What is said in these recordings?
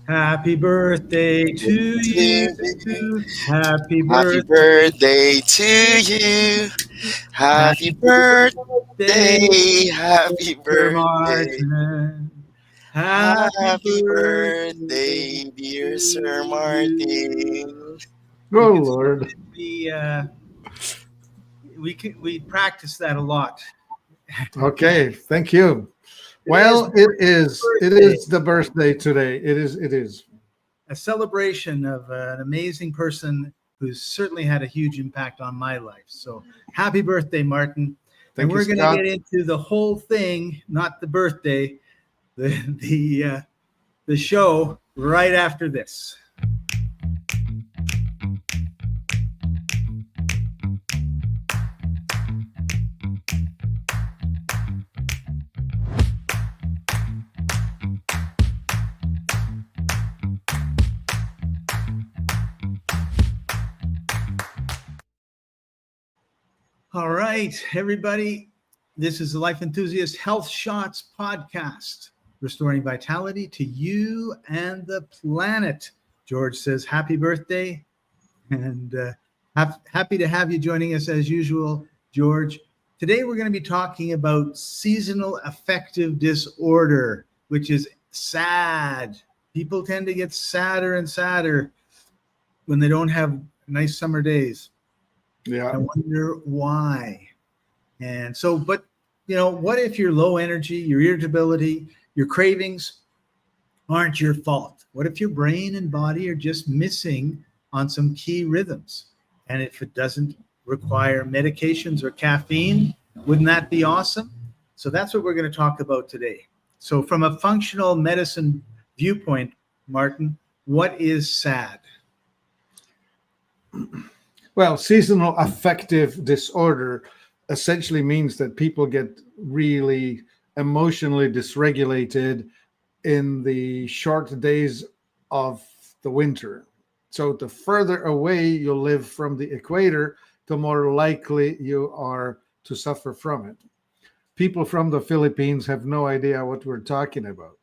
Happy birthday to you. Happy Happy birthday, birthday to you. Happy happy birthday, birthday. Happy Mr. birthday. Martin. Happy Happy birthday birthday, dear Sir to you. Martin. You Oh can see Lord. that we practice that a lot. Okay, thank you. Today is Well, it Martin's is. It birthday, is the birthday today. It is. It is. a celebration of an amazing person who's certainly had a huge impact on my life. So happy birthday, Martin. And Thank you, we're going to Scott. get into the whole thing, not the birthday, the the uh, the show right after this. All right, everybody. This is the Life Enthusiast Health Shots podcast, restoring vitality to you and the planet. George says, happy birthday. And happy to have you joining us as usual, George. Today, we're going to be talking about seasonal affective disorder, which is sad. People tend to get sadder and sadder when they don't have nice summer days. Yeah. I wonder why. And so, but what if your low energy, your irritability, your cravings aren't your fault? What if your brain and body are just missing on some key rhythms? And if it doesn't require medications or caffeine, wouldn't that be awesome? So that's what we're going to talk about today. So from a functional medicine viewpoint, Martin, what is SAD? Well, seasonal affective disorder essentially means that people get really emotionally dysregulated in the short days of the winter. So the further away you live from the equator, the more likely you are to suffer from it. People from the Philippines have no idea what we're talking about.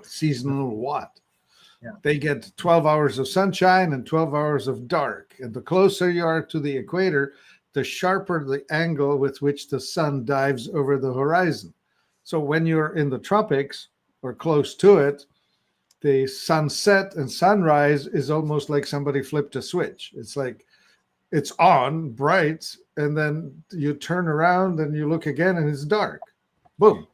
Seasonal what? Yeah. They get 12 hours of sunshine and 12 hours of dark. And the closer you are to the equator, the sharper the angle with which the sun dives over the horizon. So when you're in the tropics or close to it, the sunset and sunrise is almost like somebody flipped a switch. It's like it's on bright, and then you turn around and you look again and it's dark. Boom.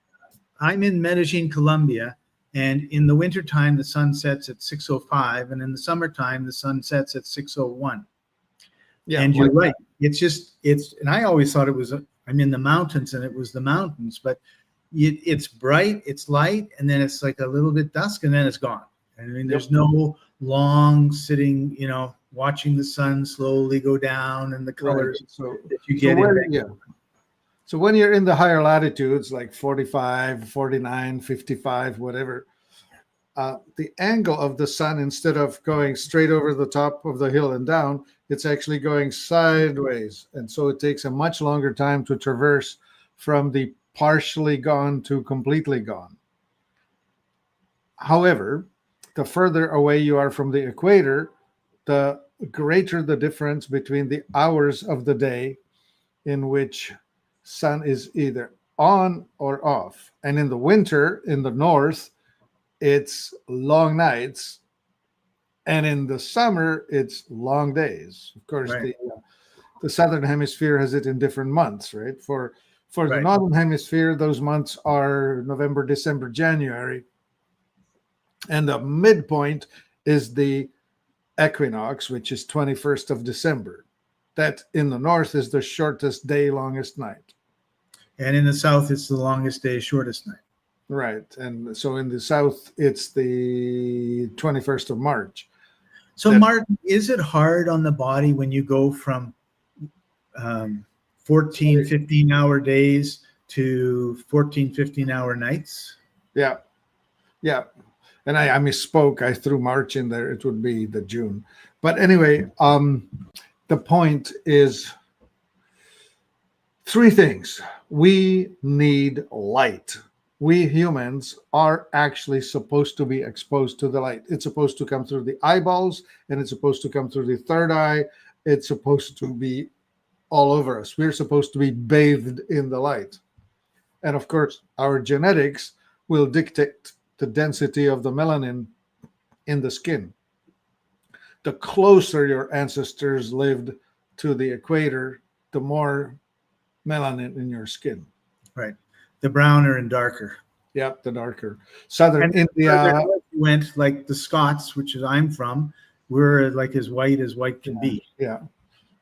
I'm in Medellin, Colombia, and in the wintertime, the sun sets at 6:05, and in the summertime, the sun sets at 6:01. Yeah, and you're like right. And I always thought I'm in the mountains and it was the mountains, but it's bright, it's light, and then it's like a little bit dusk, and then it's gone. I mean, there's no long sitting, watching the sun slowly go down and the colors that you get So when you're in the higher latitudes, like 45, 49, 55, whatever, the angle of the sun, instead of going straight over the top of the hill and down, it's actually going sideways. And so it takes a much longer time to traverse from the partially gone to completely gone. However, the further away you are from the equator, the greater the difference between the hours of the day in which sun is either on or off. And in the winter, in the north, it's long nights, and in the summer, it's long days. Of course, Right. the southern hemisphere has it in different months, right? For the Right. northern hemisphere, those months are November, December, January, and the midpoint is the equinox, which is 21st of December. That in the north is the shortest day, longest night. And in the south, it's the longest day, shortest night. Right. And so in the south, it's the 21st of March. So, Martin, is it hard on the body when you go from 14, 15-hour days to 14, 15-hour nights? Yeah. Yeah. And I misspoke. I threw March in there. It would be the June. But anyway, the point is three things. We need light. we humans are actually supposed to be exposed to the light. It's supposed to come through the eyeballs, and it's supposed to come through the third eye. It's supposed to be all over us. We're supposed to be bathed in the light. And of course, our genetics will dictate the density of the melanin in the skin. The closer your ancestors lived to the equator, the more melanin in your skin. Right. The browner and darker. Yep, the darker. Southern And India. further north you went, like the Scots, which is I'm from, we're like as white can be. Yeah.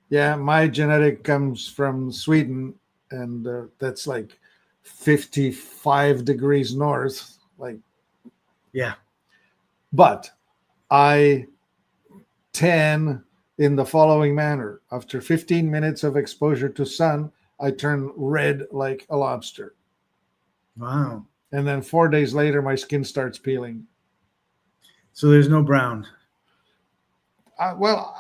Yeah, my genetic comes from Sweden, and that's like 55 degrees north. Like, Yeah. but I tan in the following manner. After 15 minutes of exposure to sun, I turn red like a lobster. Wow. And then 4 days later, my skin starts peeling. So there's no brown. Well,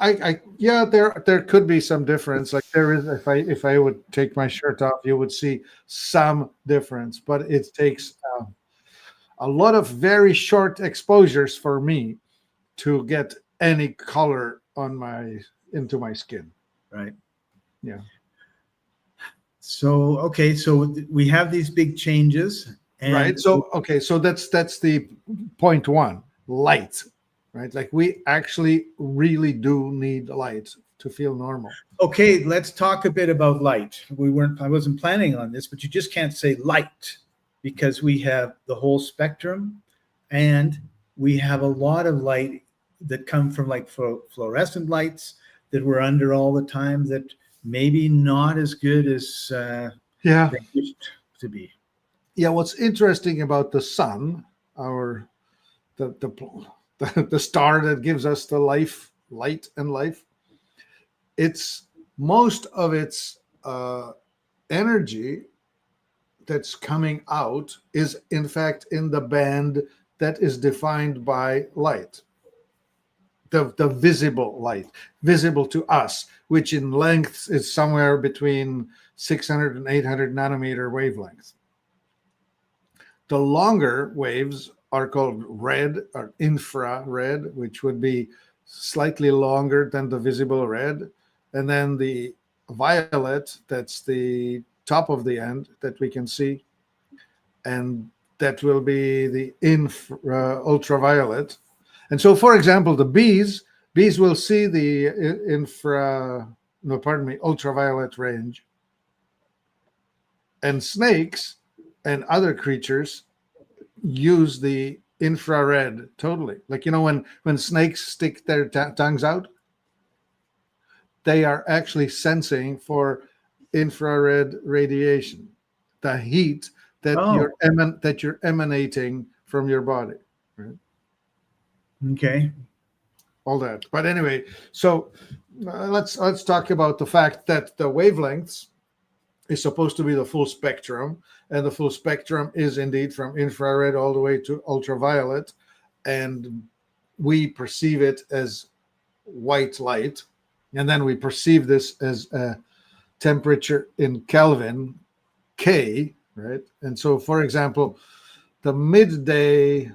yeah, there could be some difference. Like there is, if I would take my shirt off, you would see some difference. But it takes a lot of very short exposures for me to get any color into my skin. Right. Yeah. So okay, so we have these big changes. And Right. So okay, so that's the point one, light. Right. Like we actually really do need light to feel normal. okay, let's talk a bit about light. I wasn't planning on this, but you just can't say light because we have the whole spectrum, and we have a lot of light that come from like fluorescent lights that we're under all the time that maybe not as good as Yeah. they used to be. Yeah. What's interesting about the sun, the star that gives us the light and life, it's most of its energy that's coming out is in fact in the band that is defined by light, the visible light, visible to us, which in length is somewhere between 600 and 800 nanometer wavelength. The longer waves are called red or infrared, which would be slightly longer than the visible red. And then the violet, that's the top of the end that we can see. And that will be the ultraviolet. And so, for example, the bees will see the ultraviolet range. And snakes and other creatures use the infrared totally. Like, when snakes stick their tongues out, they are actually sensing for infrared radiation, the heat that you're emanating from your body. Right? Okay. All that. But anyway, so let's talk about the fact that the wavelengths is supposed to be the full spectrum, and the full spectrum is indeed from infrared all the way to ultraviolet, and we perceive it as white light, and then we perceive this as a temperature in Kelvin, K, right? And so, for example, the midday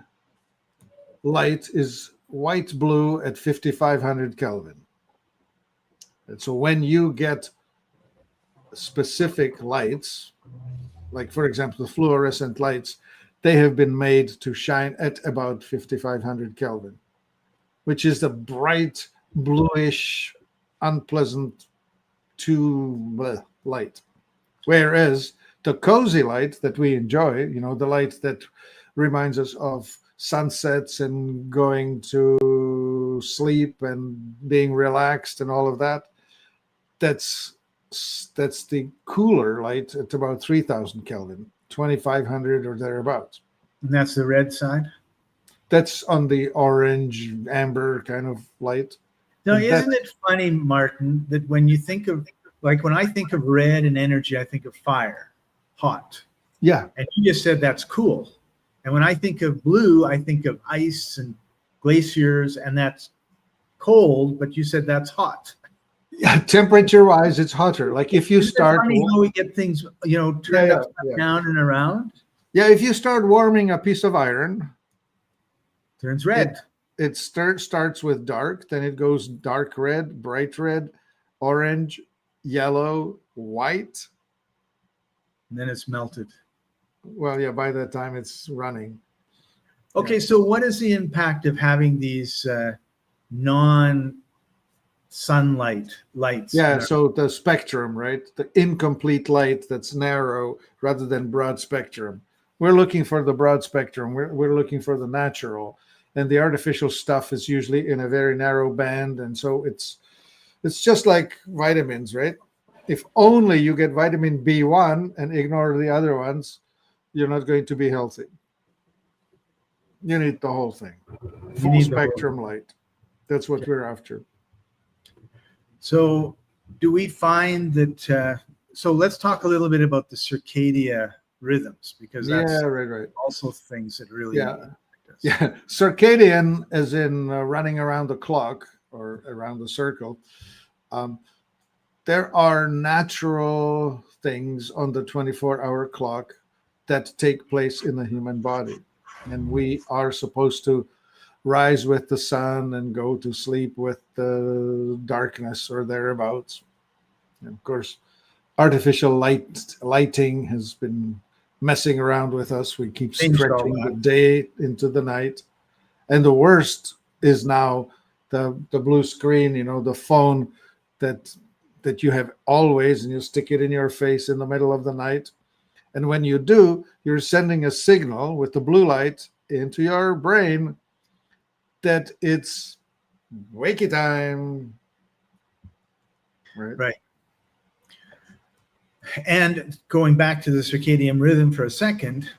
light is white blue at 5500 Kelvin. And so when you get specific lights, like for example the fluorescent lights, they have been made to shine at about 5500 Kelvin, which is the bright bluish unpleasant light. Whereas the cozy light that we enjoy, the light that reminds us of sunsets and going to sleep and being relaxed and all of that, that's the cooler light at about 3000 Kelvin, 2500 or thereabouts. And that's the red side? That's on the orange, amber kind of light. Now, isn't it funny, Martin, that when you think of, like when I think of red and energy, I think of fire, hot. Yeah. And you just said that's cool. And when I think of blue, I think of ice and glaciers, and that's cold, but you said that's hot. Yeah, temperature-wise, it's hotter. Like if you Isn't it start, funny how we get things, turned upside down and around. Yeah, if you start warming a piece of iron, Turns red. it starts with dark, then it goes dark red, bright red, orange, yellow, white. And then it's melted. Well, yeah, by that time it's running. Okay, so what is the impact of having these non-sunlight lights? Yeah, so the spectrum, right? The incomplete light that's narrow rather than broad spectrum. We're looking for the broad spectrum. We're looking for the natural. And the artificial stuff is usually in a very narrow band. And so it's just like vitamins, right? If only you get vitamin B1 and ignore the other ones, you're not going to be healthy. You need the whole thing. Full spectrum light. That's what we're after. So do we find that, so let's talk a little bit about the circadian rhythms, because that's right. also things that really affect us. Yeah, circadian as in running around the clock or around the circle. There are natural things on the 24-hour clock that take place in the human body. And we are supposed to rise with the sun and go to sleep with the darkness or thereabouts. And of course, artificial lighting has been messing around with us. We keep stretching the day into the night. And the worst is now the blue screen, the phone that you have always, and you stick it in your face in the middle of the night. And when you do, you're sending a signal with the blue light into your brain that it's wakey time. Right. And going back to the circadian rhythm for a second,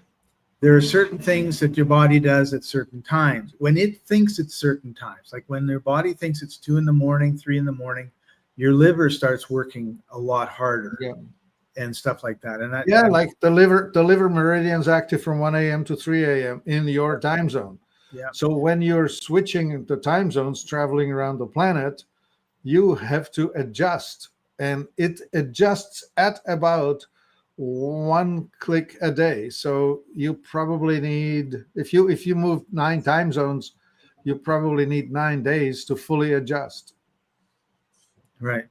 there are certain things that your body does at certain times. When it thinks it's certain times, like when your body thinks it's 2 a.m, 3 a.m, your liver starts working a lot harder. Yeah. And stuff like that. And that, like the liver meridian's active from 1 a.m. to 3 a.m. in your time zone. Yeah. So when you're switching the time zones, traveling around the planet, you have to adjust, and it adjusts at about 1 click a day. So you probably need, if you move 9 time zones, you probably need 9 days to fully adjust. Right.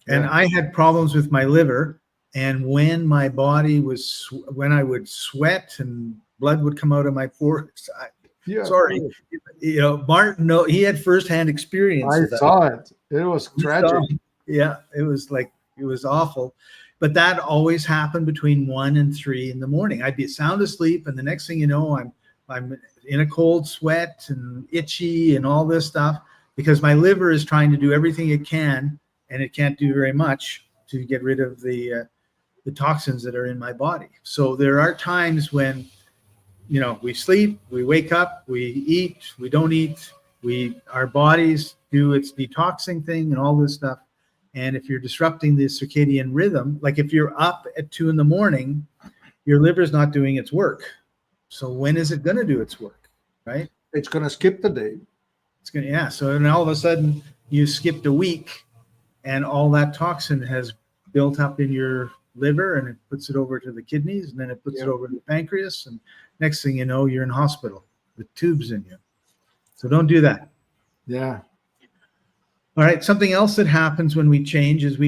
And I had problems with my liver. And when my body when I would sweat and blood would come out of my pores, Martin, he had firsthand experience. I saw it. It was tragic. Yeah, it was awful. But that always happened between 1 and 3 in the morning. I'd be sound asleep, and the next thing you know, I'm in a cold sweat and itchy and all this stuff, because my liver is trying to do everything it can, and it can't do very much to get rid of the toxins that are in my body. So there are times when, we sleep, we wake up, we eat, we don't eat, our bodies do its detoxing thing and all this stuff. And if you're disrupting the circadian rhythm, like if you're up at 2 a.m, your liver's not doing its work. So when is it going to do its work, right? It's going to skip the day. So then all of a sudden you skipped a week, and all that toxin has built up in your liver, and it puts it over to the kidneys, and then it puts it over to the pancreas, and next thing you know, you're in hospital with tubes in you. So don't do that. Yeah. All right. Something else that happens when we change is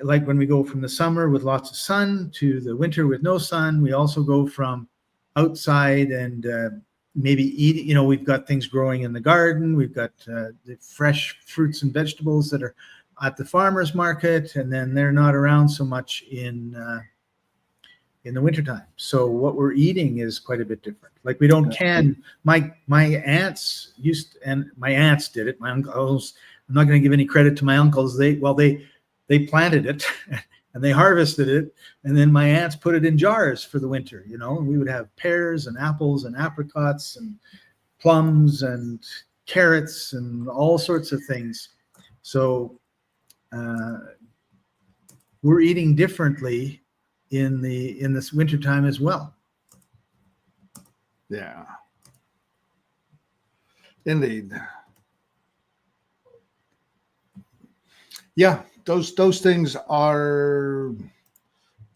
like when we go from the summer with lots of sun to the winter with no sun. We also go from outside and maybe eat. We've got things growing in the garden. We've got the fresh fruits and vegetables that are at the farmer's market, and then they're not around so much in the wintertime. So what we're eating is quite a bit different. Like we don't can. My aunts my aunts did it. My uncles. I'm not going to give any credit to my uncles. They planted it and they harvested it, and then my aunts put it in jars for the winter. And we would have pears and apples and apricots and plums and carrots and all sorts of things. So we're eating differently in this wintertime as well. Yeah. Indeed. Yeah, those things are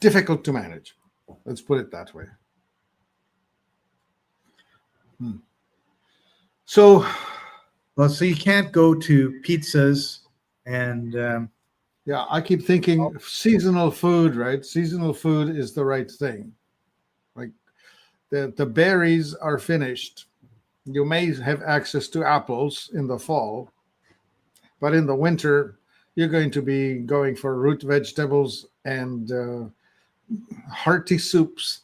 difficult to manage. Let's put it that way. So, Well, so you can't go to pizzas and yeah, I keep thinking seasonal food, right? Seasonal food is the right thing. Like the berries are finished. You may have access to apples in the fall, but in the winter, you're going to be going for root vegetables and hearty soups,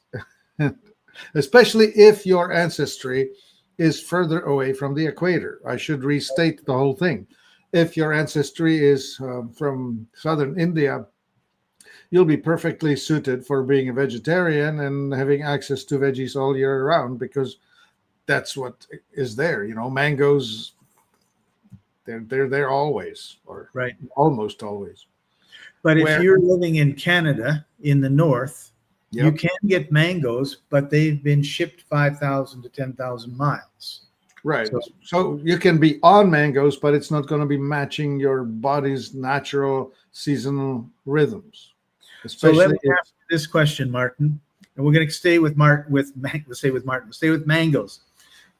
especially if your ancestry is further away from the equator. I should restate the whole thing. If your ancestry is from southern India, you'll be perfectly suited for being a vegetarian and having access to veggies all year round, because that's what is there. Mangoes, they're there always, or right. almost always. But if you're living in Canada in the north, you Yep. can get mangoes, but they've been shipped 5,000 to 10,000 miles. Right. So you can be on mangoes, but it's not going to be matching your body's natural seasonal rhythms. So let Especially me ask you this question, Martin, and we're going to stay with stay with mangoes.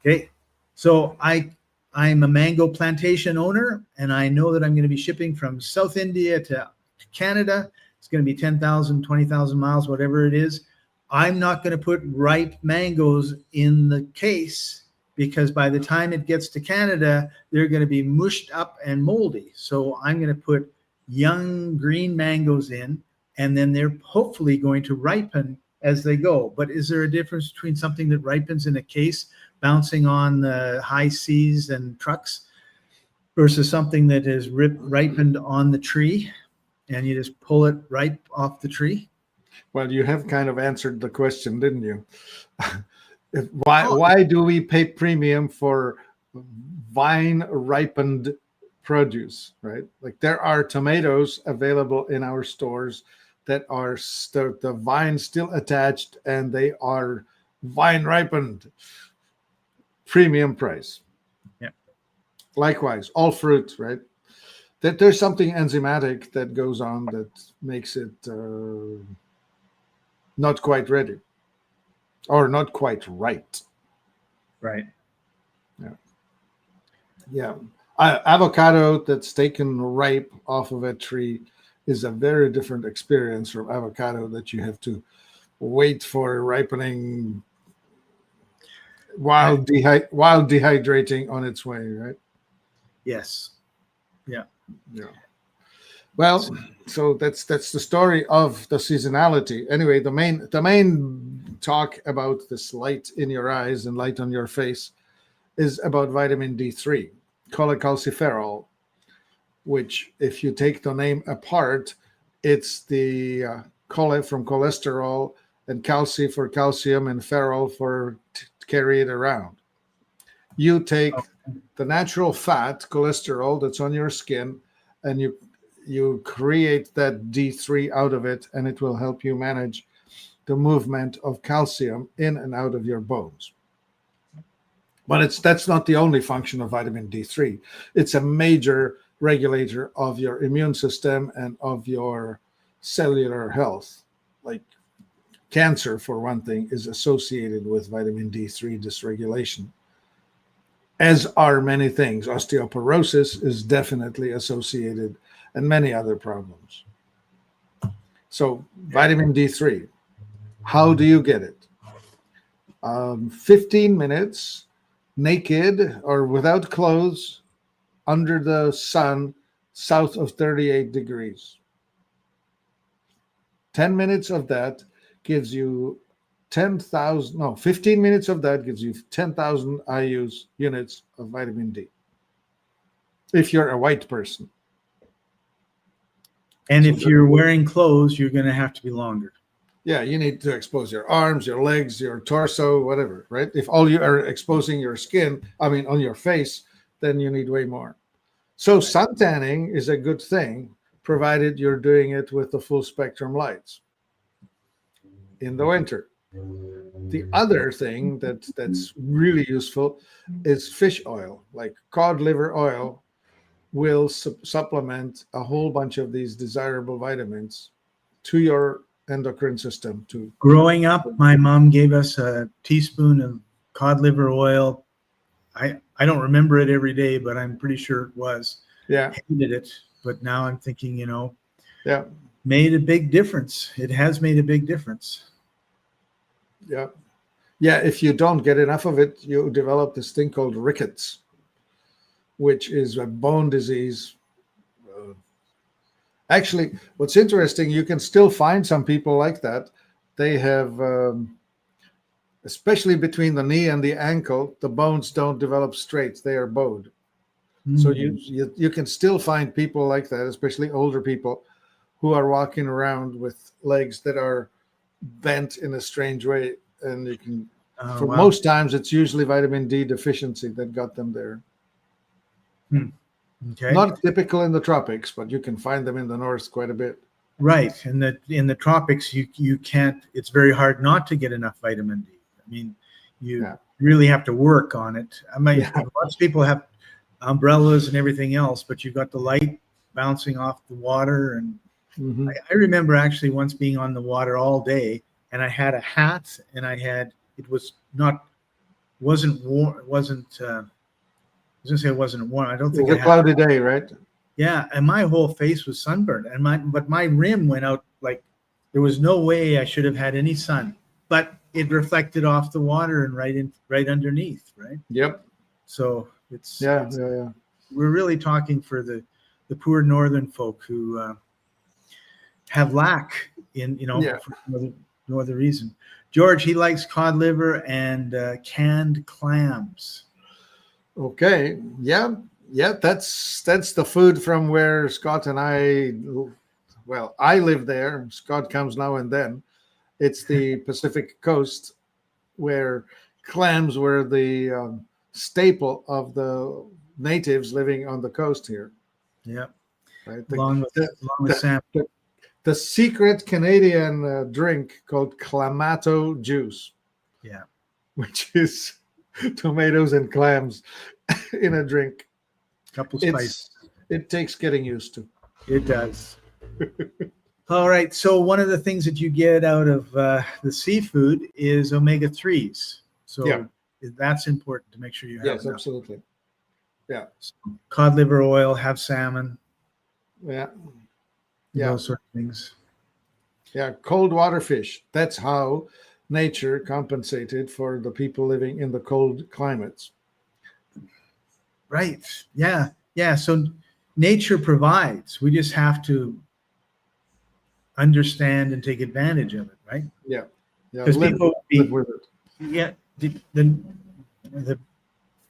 Okay. So I'm a mango plantation owner, and I know that I'm going to be shipping from South India to Canada. It's going to be 10,000, 20,000 miles, whatever it is. I'm not going to put ripe mangoes in the case, because by the time it gets to Canada, they're going to be mushed up and moldy. So I'm going to put young green mangoes in, and then they're hopefully going to ripen as they go. But is there a difference between something that ripens in a case, bouncing on the high seas and trucks, versus something that is ripened on the tree and you just pull it right off the tree? Well, you have kind of answered the question, didn't you? Why do we pay premium for vine ripened produce, right? Like there are tomatoes available in our stores that are the vine still attached and they are vine ripened. Premium price. Yeah. Likewise, all fruit, right? That there's something enzymatic that goes on that makes it not quite ready or not quite right. Right. Yeah. Avocado that's taken ripe off of a tree is a very different experience from avocado that you have to wait for ripening while dehydrating on its way, right? Yes. Yeah. Yeah. Well, so that's the story of the seasonality. Anyway, the main talk about this light in your eyes and light on your face is about vitamin D3, cholecalciferol, which, if you take the name apart, it's the chole from cholesterol and calci for calcium and ferrol for carry it around. You take the natural fat, cholesterol that's on your skin, and you create that D3 out of it, and it will help you manage the movement of calcium in and out of your bones. But that's not the only function of vitamin D3. It's a major regulator of your immune system and of your cellular health. Like cancer, for one thing, is associated with vitamin D3 dysregulation, as are many things. Osteoporosis is definitely associated, and many other problems. So vitamin D3, how do you get it? 15 minutes naked or without clothes under the sun south of 38 degrees. 10 minutes of that gives you 15 minutes of that gives you 10,000 IUs units of vitamin D. If you're a white person. And if you're wearing clothes, you're going to have to be longer. Yeah, you need to expose your arms, your legs, your torso, whatever, right? If all you are exposing your skin, on your face, then you need way more. So sun tanning is a good thing, provided you're doing it with the full spectrum lights in the winter. The other thing that's really useful is fish oil, like cod liver oil will supplement a whole bunch of these desirable vitamins to your endocrine system. Growing up, my mom gave us a teaspoon of cod liver oil. I don't remember it every day, but I'm pretty sure it was. Yeah. Hated it, but now I'm thinking, Yeah. made a big difference. It has made a big difference. Yeah. Yeah. If you don't get enough of it, you develop this thing called rickets, which is a bone disease. Actually, what's interesting, you can still find some people like that. They have, especially between the knee and the ankle, the bones don't develop straight; they are bowed. So you can still find people like that, especially older people, who are walking around with legs that are bent in a strange way, and you can. For most times, it's usually vitamin D deficiency that got them there. Okay. Not typical in the tropics, but you can find them in the north quite a bit. Right. In the tropics, you can't. It's very hard not to get enough vitamin D. I mean, you really have to work on it. I mean, lots of people have umbrellas and everything else, but you've got the light bouncing off the water. And I remember actually once being on the water all day, and I had a hat, and it wasn't warm. It wasn't. I was gonna say it wasn't warm. I don't think it was a cloudy day, right? Yeah, and my whole face was sunburned, but my rim went out like there was no way I should have had any sun, but it reflected off the water and right underneath, right? Yep. So it's yeah. We're really talking for the poor northern folk who have lack in for no other reason. George, he likes cod liver and canned clams. Okay. Yeah. That's the food from where Scott and I live there. Scott comes now and then. It's the Pacific coast where clams were the staple of the natives living on the coast here. Yeah. Right. Along with salmon. The secret Canadian drink called clamato juice. Yeah. Which is tomatoes and clams in a drink. Couple spices. It takes getting used to. It does. All right. So one of the things that you get out of the seafood is omega-3s. So that's important to make sure you have. Yes, enough. Absolutely. Yeah. So cod liver oil, have salmon. Yeah. Those sort of things. Yeah. Cold water fish. That's how nature compensated for the people living in the cold climates. Right. Yeah. Yeah. So nature provides. We just have to understand and take advantage of it, right? Yeah. Because live with it. Yeah. The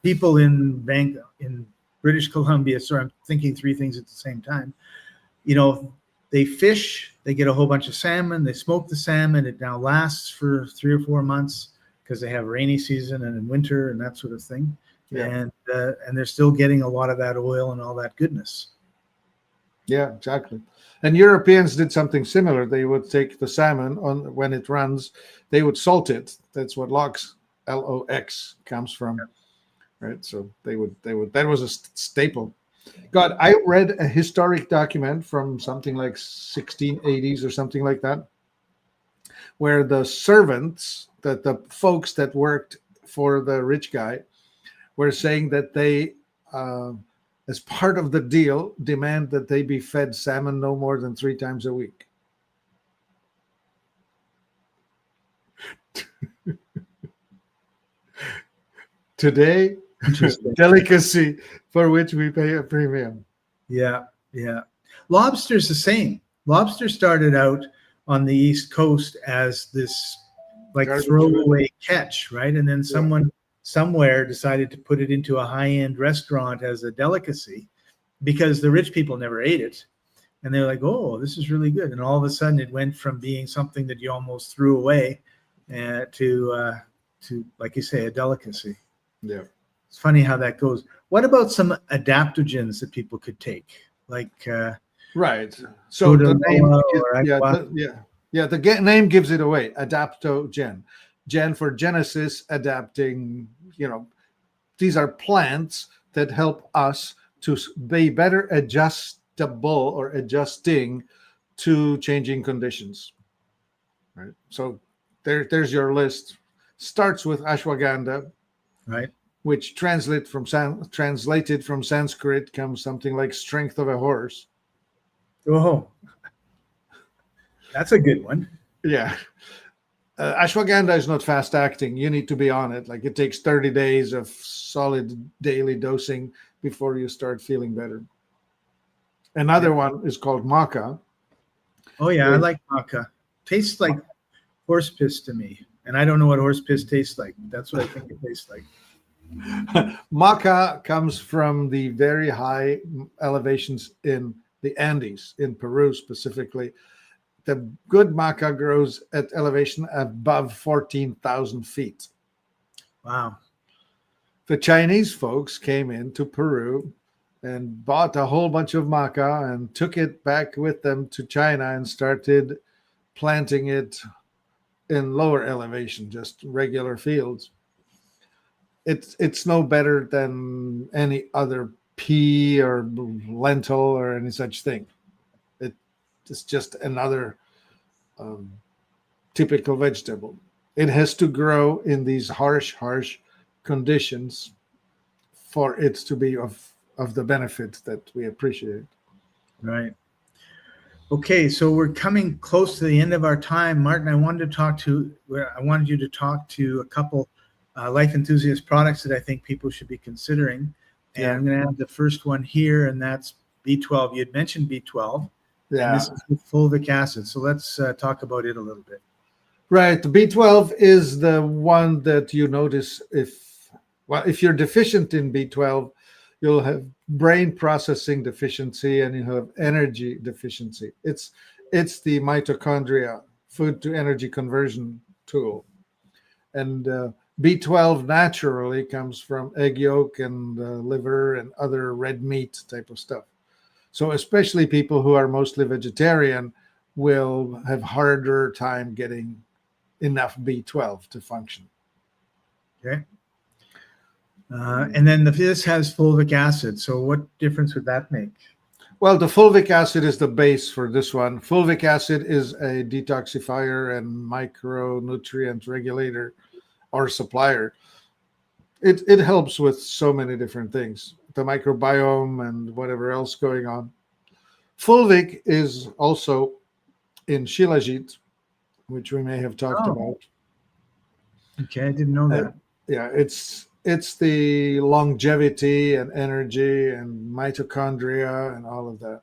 people in British Columbia. Sorry, I'm thinking three things at the same time. They fish. They get a whole bunch of salmon. They smoke the salmon. It now lasts for 3 or 4 months because they have rainy season and in winter and that sort of thing. Yeah. And they're still getting a lot of that oil and all that goodness. Yeah, exactly. And Europeans did something similar. They would take the salmon when it runs, they would salt it. That's what lox, LOX, comes from. Yeah. Right. So they would. That was a staple. God, I read a historic document from something like 1680s or something like that, where the servants, the folks that worked for the rich guy, were saying that they, as part of the deal, demand that they be fed salmon no more than 3 times a week. Today, delicacy for which we pay a premium. Yeah. Lobster's the same. Lobster started out on the East Coast as this like throwaway catch, right? And then someone somewhere decided to put it into a high-end restaurant as a delicacy because the rich people never ate it. And they're like, oh, this is really good. And all of a sudden it went from being something that you almost threw away to, like you say, a delicacy. Yeah. It's funny how that goes. What about some adaptogens that people could take? Like right. So the name, the name gives it away. Adaptogen. Gen for Genesis, adapting. These are plants that help us to be better adjustable or adjusting to changing conditions. Right. So there's your list. Starts with ashwagandha, Right. which translated from Sanskrit comes something like strength of a horse. Oh, that's a good one. Yeah. Ashwagandha is not fast acting. You need to be on it. Like it takes 30 days of solid daily dosing before you start feeling better. Another one is called maca. Oh yeah, I like maca. Tastes like horse piss to me, and I don't know what horse piss tastes like. That's what I think it tastes like. Maca comes from the very high elevations in the Andes, in Peru specifically. The good maca grows at elevation above 14,000 feet. Wow. The Chinese folks came into Peru and bought a whole bunch of maca and took it back with them to China and started planting it in lower elevation, just regular fields. It's no better than any other pea or lentil or any such thing. It's just another typical vegetable. It has to grow in these harsh conditions for it to be of the benefit that we appreciate. Right. Okay, so we're coming close to the end of our time, Martin. I wanted you to talk to a couple life enthusiast products that I think people should be considering. And Yeah. I'm going to add the first one here, and that's B12. You had mentioned B12. Yeah. And this is with fulvic acid. So let's talk about it a little bit. Right. The B12 is the one that you notice if you're deficient in B12, you'll have brain processing deficiency and you have energy deficiency. It's the mitochondria, food to energy conversion tool. And B12 naturally comes from egg yolk and liver and other red meat type of stuff. So especially people who are mostly vegetarian will have harder time getting enough B12 to function. Okay. And then this has fulvic acid. So what difference would that make? Well, the fulvic acid is the base for this one. Fulvic acid is a detoxifier and micronutrient regulator or supplier. It helps with so many different things, the microbiome and whatever else going on. Fulvic is also in shilajit, which we may have talked about. Okay, I didn't know that. Yeah, it's the longevity and energy and mitochondria and all of that.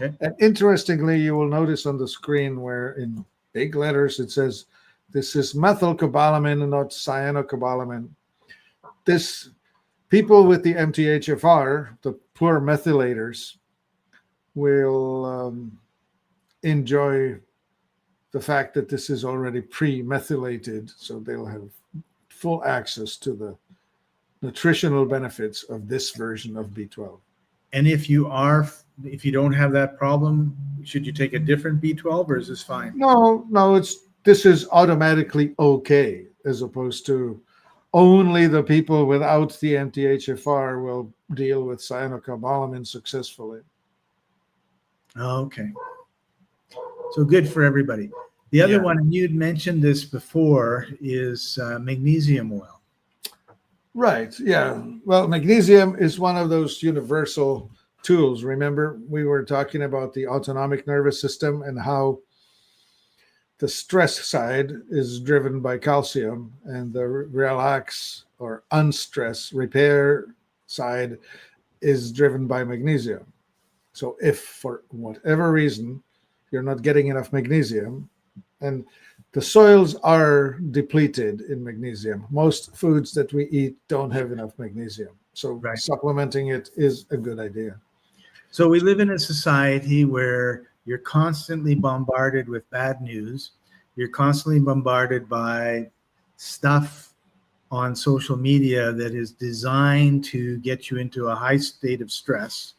Okay. And interestingly, you will notice on the screen where in big letters it says this is methylcobalamin and not cyanocobalamin. This people with the MTHFR, the poor methylators, will enjoy the fact that this is already pre-methylated, so they'll have full access to the nutritional benefits of this version of B12. And if you don't have that problem, should you take a different B12 or is this fine? No, this is automatically okay, as opposed to only the people without the MTHFR will deal with cyanocobalamin successfully. Okay. So good for everybody. The other one, and you'd mentioned this before, is magnesium oil. Right. Yeah. Well, magnesium is one of those universal tools. Remember, we were talking about the autonomic nervous system and how the stress side is driven by calcium and the relax or unstress repair side is driven by magnesium. So if for whatever reason you're not getting enough magnesium, and the soils are depleted in magnesium. Most foods that we eat don't have enough magnesium. So supplementing it is a good idea. So we live in a society where you're constantly bombarded with bad news. You're constantly bombarded by stuff on social media that is designed to get you into a high state of stress.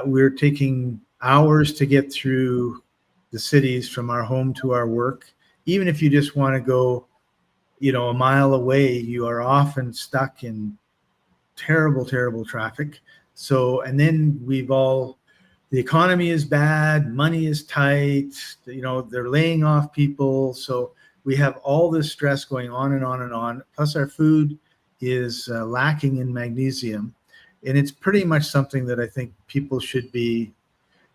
We're taking hours to get through the cities from our home to our work. Even if you just want to go, a mile away, you are often stuck in terrible, terrible traffic. So, and then the economy is bad, money is tight, they're laying off people. So we have all this stress going on and on and on. Plus our food is lacking in magnesium. And it's pretty much something that I think people should be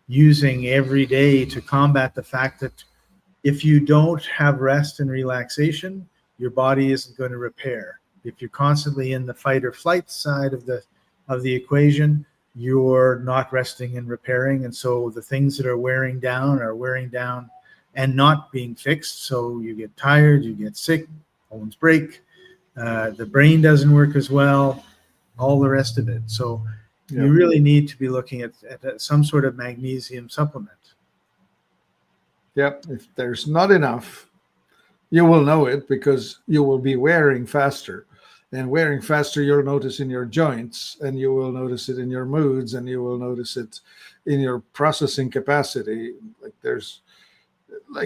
using every day to combat the fact that if you don't have rest and relaxation, your body isn't going to repair. If you're constantly in the fight or flight side of the equation, you're not resting and repairing. And so the things that are wearing down and not being fixed. So you get tired, you get sick, bones break, the brain doesn't work as well, all the rest of it. So you really need to be looking at some sort of magnesium supplement. Yep. If there's not enough, you will know it because you will be wearing faster. And wearing faster, you'll notice in your joints, and you will notice it in your moods, and you will notice it in your processing capacity.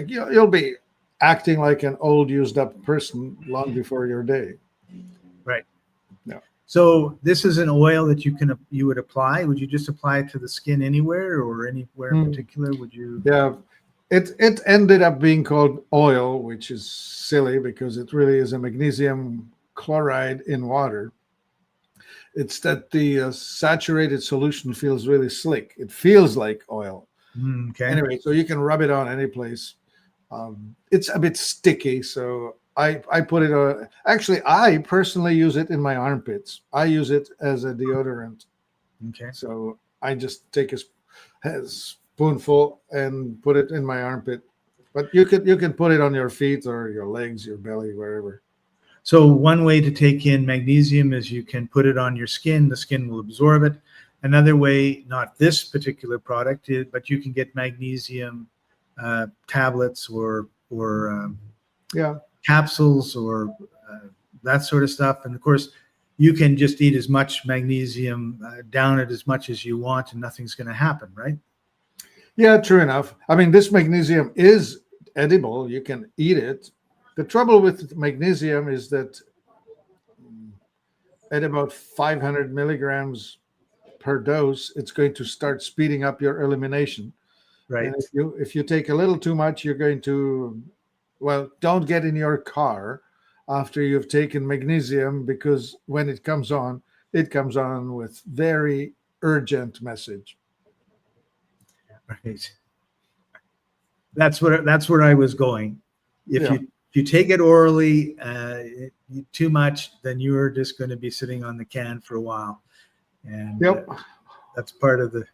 You'll be acting like an old, used up person long before your day. Right. Yeah. So this is an oil that you would apply. Would you just apply it to the skin anywhere or anywhere in particular? Would you? Yeah. It ended up being called oil, which is silly because it really is a magnesium chloride in water. It's that the saturated solution feels really slick. It feels like oil. Okay. Anyway, so you can rub it on any place. It's a bit sticky, so I put it on. Actually, I personally use it in my armpits. I use it as a deodorant. Okay. So I just take a spoonful and put it in my armpit. But you can put it on your feet or your legs, your belly, wherever. So one way to take in magnesium is you can put it on your skin. The skin will absorb it. Another way, not this particular product, but you can get magnesium tablets or capsules or that sort of stuff. And of course, you can just eat as much magnesium, down it as much as you want, and nothing's going to happen, right? Yeah, true enough. I mean, this magnesium is edible. You can eat it. The trouble with magnesium is that at about 500 milligrams per dose, it's going to start speeding up your elimination. Right. And if you take a little too much, you're going to, don't get in your car after you've taken magnesium, because when it comes on with very urgent message. Right. That's where I was going. If you take it orally too much, then you're just going to be sitting on the can for a while, and that's part of the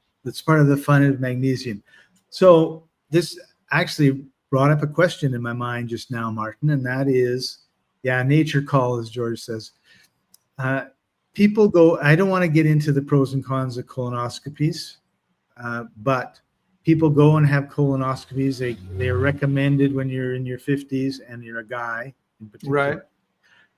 fun of magnesium. So this actually brought up a question in my mind just now, Martin, and that is, nature call, as George says. People go. I don't want to get into the pros and cons of colonoscopies, but people go and have colonoscopies. They are recommended when you're in your 50s and you're a guy in particular, right?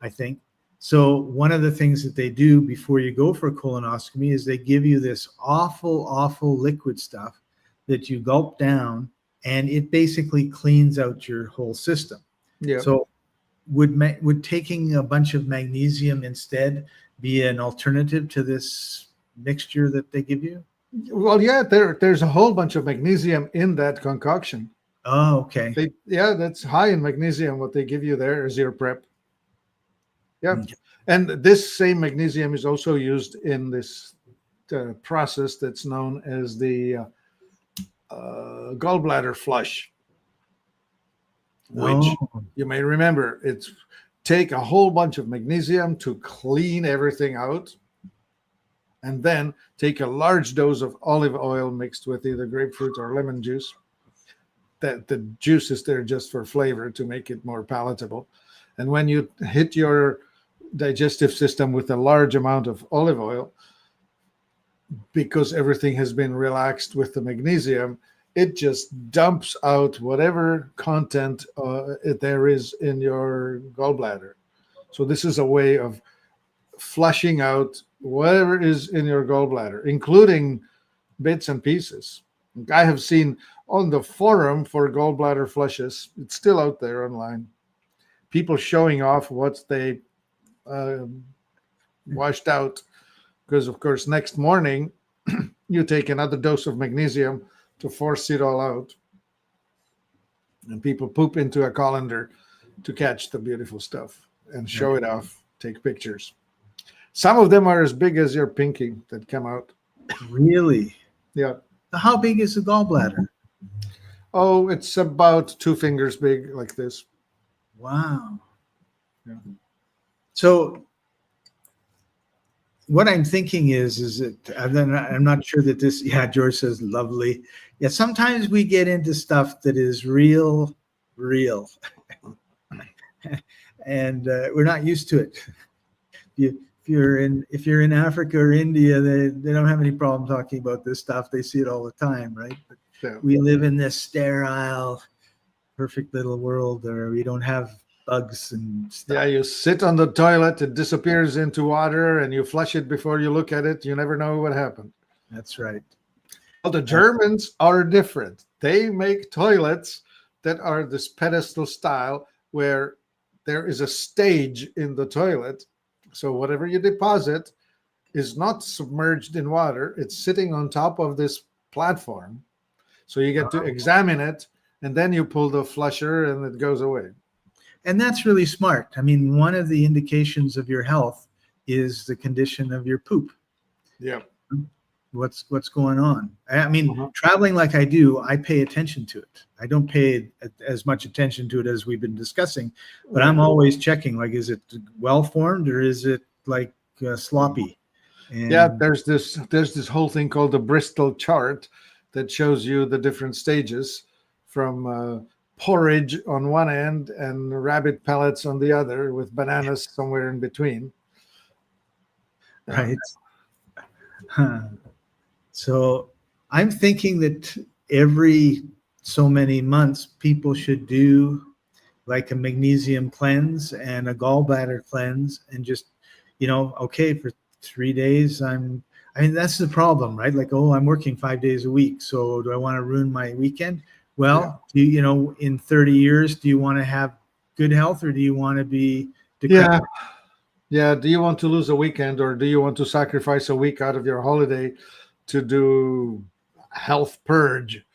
I think. So one of the things that they do before you go for a colonoscopy is they give you this awful liquid stuff that you gulp down, and it basically cleans out your whole system. Yeah. So would taking a bunch of magnesium instead be an alternative to this mixture that they give you? Well, yeah, there's a whole bunch of magnesium in that concoction. Oh, okay. That's high in magnesium. What they give you there is your prep. Yeah. Okay. And this same magnesium is also used in this process that's known as the gallbladder flush, which you may remember. It's take a whole bunch of magnesium to clean everything out, and then take a large dose of olive oil mixed with either grapefruit or lemon juice. That the juice is there just for flavor to make it more palatable. And when you hit your digestive system with a large amount of olive oil, because everything has been relaxed with the magnesium, it just dumps out whatever content there is in your gallbladder. So this is a way of flushing out whatever is in your gallbladder, including bits and pieces. I have seen on the forum for gallbladder flushes, it's still out there online, people showing off what they washed out, because of course next morning you take another dose of magnesium to force it all out, and people poop into a colander to catch the beautiful stuff and show it off, take pictures. Some of them are as big as your pinky that come out. Really? Yeah. How big is the gallbladder? Oh, it's about 2 fingers big, like this. Wow. Yeah. So what I'm thinking is that I'm not sure that this, yeah, George says lovely. Yeah, sometimes we get into stuff that is real. And we're not used to it. If you're in Africa or India, they don't have any problem talking about this stuff. They see it all the time, right? But Yeah. we live in this sterile, perfect little world where we don't have bugs and stuff. Yeah, you sit on the toilet, it disappears into water, and you flush it before you look at it. You never know what happened. That's right. Well, the Germans are different. They make toilets that are this pedestal style where there is a stage in the toilet. So whatever you deposit is not submerged in water. It's sitting on top of this platform. So you get to examine it, and then you pull the flusher and it goes away. And that's really smart. I mean, one of the indications of your health is the condition of your poop. Yeah. What's going on? I mean, traveling like I do, I pay attention to it. I don't pay as much attention to it as we've been discussing, but I'm always checking, like, is it well formed or is it like sloppy? And yeah, there's this whole thing called the Bristol chart that shows you the different stages from porridge on one end and rabbit pellets on the other, with bananas somewhere in between. Right. So I'm thinking that every so many months, people should do like a magnesium cleanse and a gallbladder cleanse, and just, okay, for 3 days, I mean, that's the problem, right? Like, oh, I'm working 5 days a week. So do I want to ruin my weekend? Well, in 30 years, do you want to have good health, or do you want to be decrepit? Yeah. Do you want to lose a weekend, or do you want to sacrifice a week out of your holiday to do health purge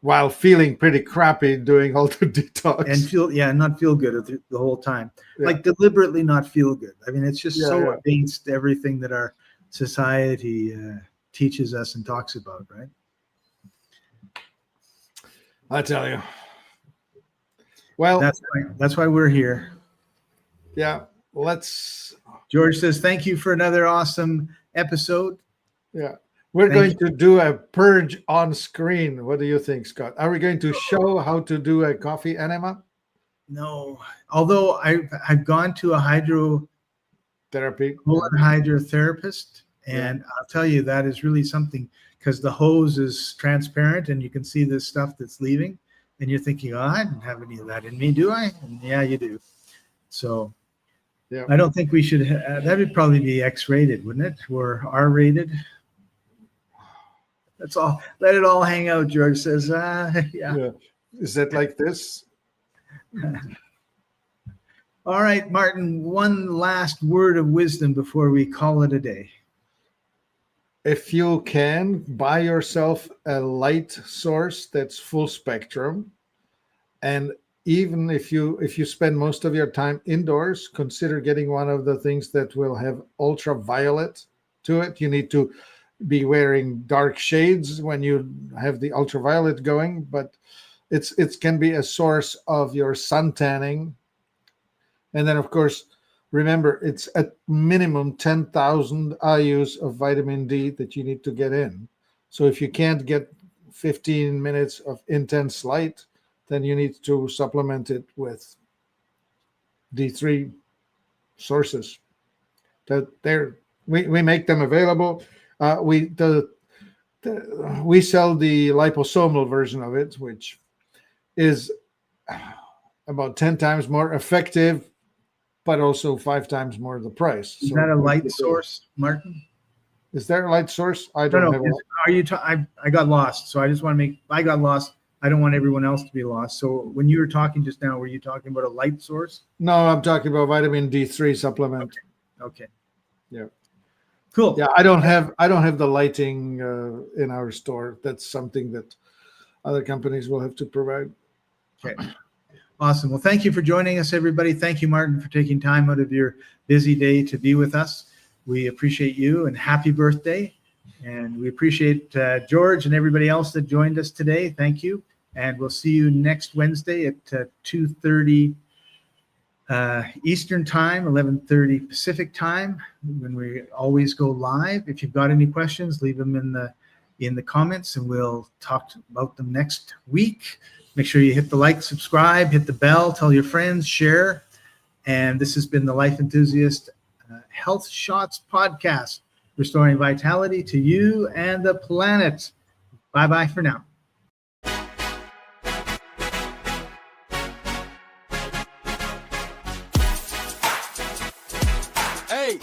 while feeling pretty crappy doing all the detox and not feel good the whole time? Like, deliberately not feel good. I mean, it's just so against everything that our society teaches us and talks about, right? I tell you. Well, that's why we're here. Yeah, George says, thank you for another awesome episode. Yeah, we're going to do a purge on screen. What do you think, Scott? Are we going to show how to do a coffee enema? No, although I've gone to a hydrotherapist, and I'll tell you, that is really something, because the hose is transparent and you can see the stuff that's leaving, and you're thinking, oh, I didn't have any of that in me, do I? And yeah, you do. So I don't think we should. That would probably be X-rated, wouldn't it, or R-rated? That's all. Let it all hang out, George says. Yeah. Is that like this? All right, Martin, one last word of wisdom before we call it a day. If you can, buy yourself a light source that's full spectrum. And even if you spend most of your time indoors, consider getting one of the things that will have ultraviolet to it. You need to be wearing dark shades when you have the ultraviolet going, but it can be a source of your sun tanning. And then, of course, remember, it's at minimum 10,000 IUs of vitamin D that you need to get in. So if you can't get 15 minutes of intense light, then you need to supplement it with D3 sources. We make them available. We sell the liposomal version of it, which is about 10 times more effective, but also 5 times more the price. Is that a light source, Martin? Is there a light source? I don't know. Are you? I got lost, so I just want to make. I got lost. I don't want everyone else to be lost. So when you were talking just now, were you talking about a light source? No, I'm talking about vitamin D3 supplement. Okay. Yeah. Cool. Yeah, I don't have the lighting in our store. That's something that other companies will have to provide. Okay. Awesome. Well, thank you for joining us, everybody. Thank you, Martin, for taking time out of your busy day to be with us. We appreciate you, and happy birthday. And we appreciate George and everybody else that joined us today. Thank you. And we'll see you next Wednesday at 2:30 Eastern Time, 11:30 Pacific Time, when we always go live. If you've got any questions, leave them in the comments, and we'll talk about them next week. Make sure you hit the like, subscribe, hit the bell, tell your friends, share. And this has been the Life Enthusiast Health Shots Podcast, restoring vitality to you and the planet. Bye-bye for now. Hey!